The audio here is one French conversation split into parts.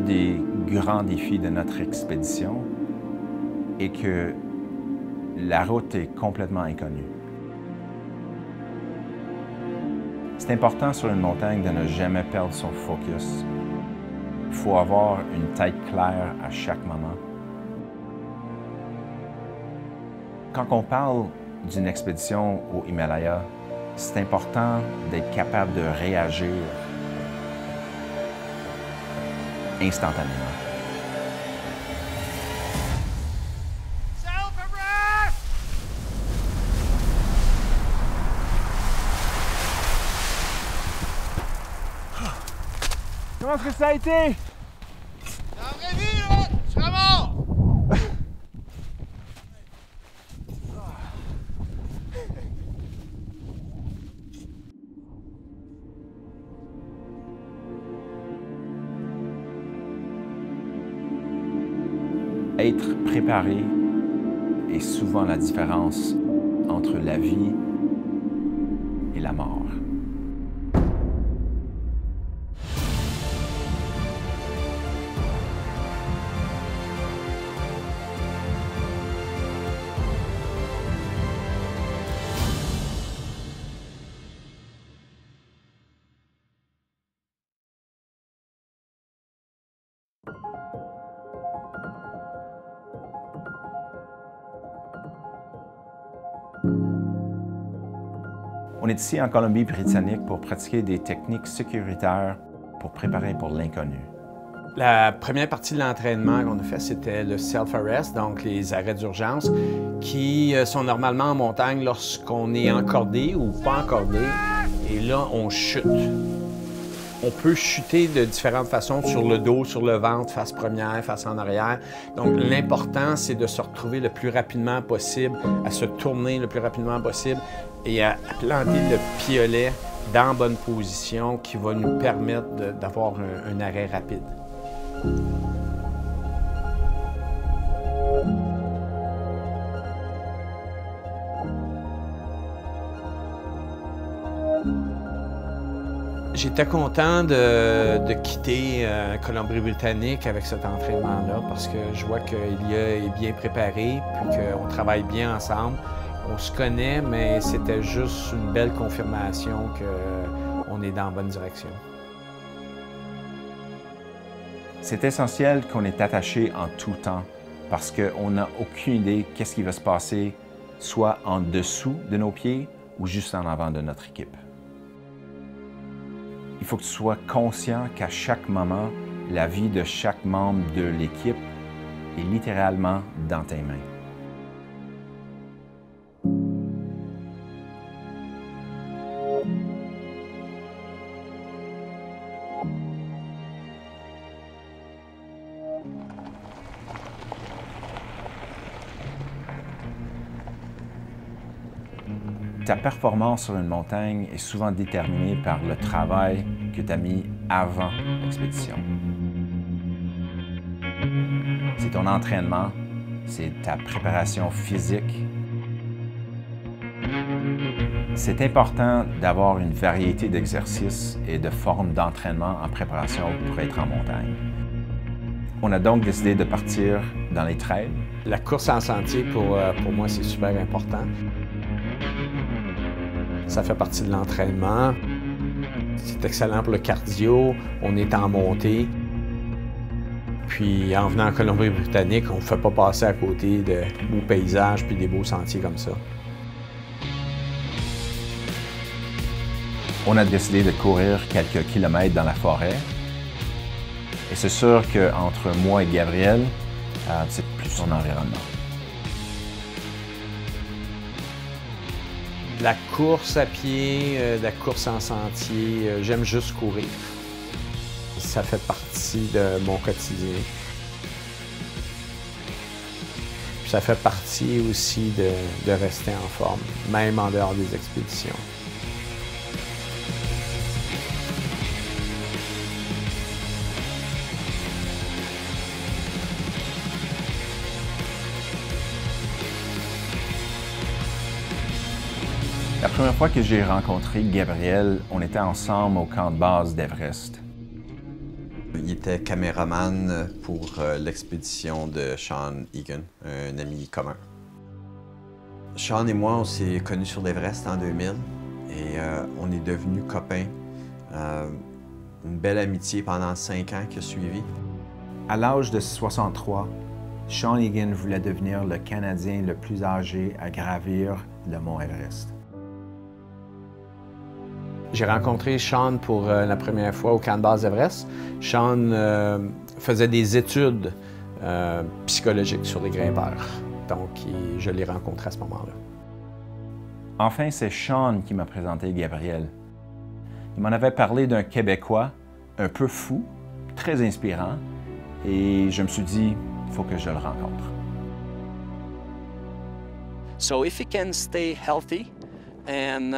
des grands défis de notre expédition est que la route est complètement inconnue. C'est important sur une montagne de ne jamais perdre son focus. Il faut avoir une tête claire à chaque moment. Quand on parle d'une expédition au Himalaya, c'est important d'être capable de réagir instantanément. Comment est-ce que ça a été? C'est la vraie vie, là! Je serais mort! Être préparé est souvent la différence entre la vie et la mort. On est ici en Colombie-Britannique pour pratiquer des techniques sécuritaires pour préparer pour l'inconnu. La première partie de l'entraînement qu'on a fait, c'était le self-arrest, donc les arrêts d'urgence, qui sont normalement en montagne lorsqu'on est encordé ou pas encordé. Et là, on chute. On peut chuter de différentes façons, sur le dos, sur le ventre, face première, face en arrière. Donc, l'important, c'est de se retrouver le plus rapidement possible, à se tourner le plus rapidement possible et à planter le piolet dans la bonne position qui va nous permettre d'avoir un arrêt rapide. J'étais content de quitter Colombie-Britannique avec cet entraînement-là parce que je vois qu'Ilia est bien préparé puis qu'on travaille bien ensemble. On se connaît, mais c'était juste une belle confirmation qu'on est dans la bonne direction. C'est essentiel qu'on est attaché en tout temps parce qu'on n'a aucune idée qu'est-ce qui va se passer soit en dessous de nos pieds ou juste en avant de notre équipe. Il faut que tu sois conscient qu'à chaque moment, la vie de chaque membre de l'équipe est littéralement dans tes mains. Ta performance sur une montagne est souvent déterminée par le travail que tu as mis avant l'expédition. C'est ton entraînement, c'est ta préparation physique. C'est important d'avoir une variété d'exercices et de formes d'entraînement en préparation pour être en montagne. On a donc décidé de partir dans les trails. La course en sentier, pour moi, c'est super important. Ça fait partie de l'entraînement. C'est excellent pour le cardio. On est en montée. Puis en venant en Colombie-Britannique, on ne fait pas passer à côté de beaux paysages puis des beaux sentiers comme ça. On a décidé de courir quelques kilomètres dans la forêt. Et c'est sûr qu'entre moi et Gabriel, c'est plus son environnement. De la course à pied, de la course en sentier, j'aime juste courir. Ça fait partie de mon quotidien. Puis ça fait partie aussi de rester en forme, même en dehors des expéditions. La première fois que j'ai rencontré Gabriel, on était ensemble au camp de base d'Everest. Il était caméraman pour l'expédition de Sean Egan, un ami commun. Sean et moi, on s'est connus sur l'Everest en 2000 et on est devenus copains. Une belle amitié pendant 5 ans qui a suivi. À l'âge de 63, Sean Egan voulait devenir le Canadien le plus âgé à gravir le mont Everest. J'ai rencontré Sean pour la première fois au camp de base Everest. Sean faisait des études psychologiques sur les grimpeurs. Donc, je l'ai rencontré à ce moment-là. Enfin, c'est Sean qui m'a présenté Gabriel. Il m'en avait parlé d'un Québécois un peu fou, très inspirant, et je me suis dit, il faut que je le rencontre. So if he can stay healthy and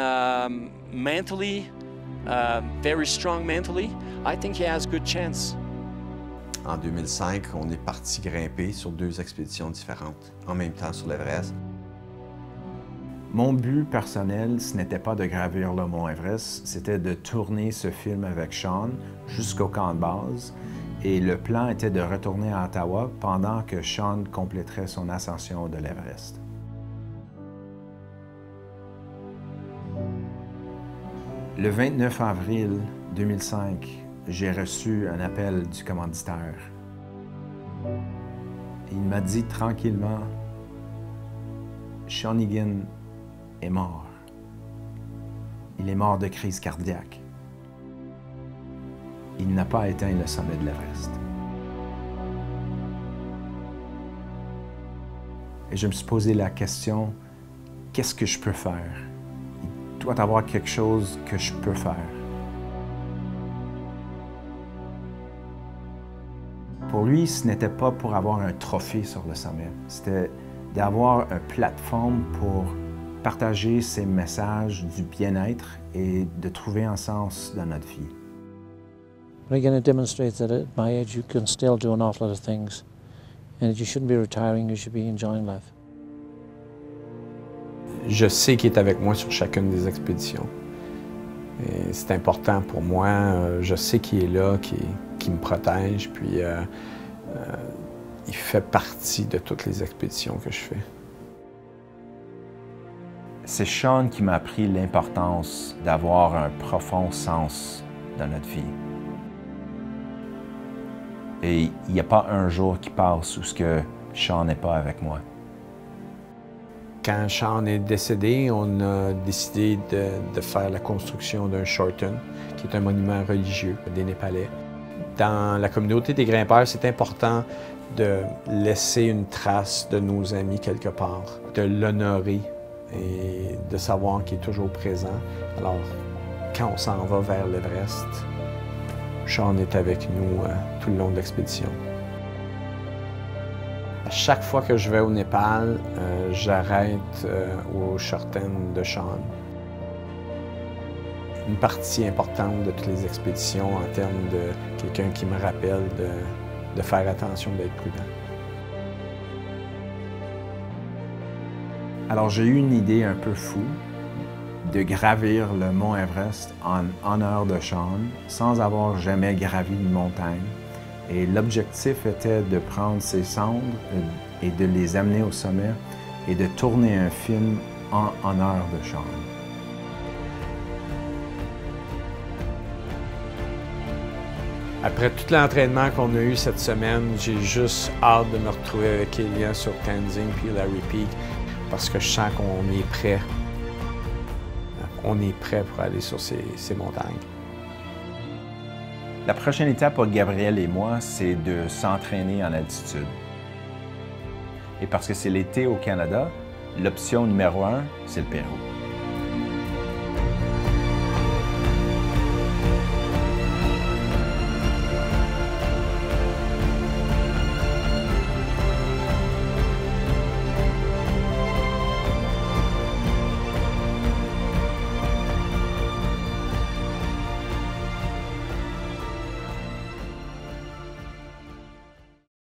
mentally, very strong mentally, I think he has good chance. En 2005, on est parti grimper sur 2 expéditions différentes, en même temps sur l'Everest. Mon but personnel, ce n'était pas de gravir le mont Everest, c'était de tourner ce film avec Sean jusqu'au camp de base. Et le plan était de retourner à Ottawa pendant que Sean compléterait son ascension de l'Everest. Le 29 avril 2005, j'ai reçu un appel du commanditaire. Il m'a dit tranquillement, Sean Egan est mort. Il est mort de crise cardiaque. Il n'a pas atteint le sommet de l'Everest. Et je me suis posé la question, qu'est-ce que je peux faire? Il doit y avoir quelque chose que je peux faire. Pour lui, ce n'était pas pour avoir un trophée sur le sommet, c'était d'avoir une plateforme pour partager ces messages du bien-être et de trouver un sens dans notre vie. We're going to demonstrate that at my age you can still do an awful lot of things and that you shouldn't be retiring, you should be enjoying life. Je sais qu'il est avec moi sur chacune des expéditions. C'est important pour moi. Je sais qu'il est là, qu'il me protège, puis il fait partie de toutes les expéditions que je fais. C'est Sean qui m'a appris l'importance d'avoir un profond sens dans notre vie. Et il n'y a pas un jour qui passe où Sean n'est pas avec moi. Quand Sean est décédé, on a décidé de faire la construction d'un Shorten, qui est un monument religieux des Népalais. Dans la communauté des grimpeurs, c'est important de laisser une trace de nos amis quelque part, de l'honorer et de savoir qu'il est toujours présent. Alors, quand on s'en va vers l'Everest, Sean est avec nous tout le long de l'expédition. À chaque fois que je vais au Népal, j'arrête au Shorten de Sean. Une partie importante de toutes les expéditions en termes de quelqu'un qui me rappelle de faire attention, d'être prudent. Alors j'ai eu une idée un peu fou de gravir le mont Everest en honneur de Sean sans avoir jamais gravi une montagne. Et l'objectif était de prendre ses cendres et de les amener au sommet et de tourner un film en honneur de Sean. Après tout l'entraînement qu'on a eu cette semaine, j'ai juste hâte de me retrouver avec Elia sur Tenzing puis Larry Peak parce que je sens qu'on est prêt. On est prêt pour aller sur ces montagnes. La prochaine étape pour Gabriel et moi, c'est de s'entraîner en altitude. Et parce que c'est l'été au Canada, l'option numéro 1, c'est le Pérou.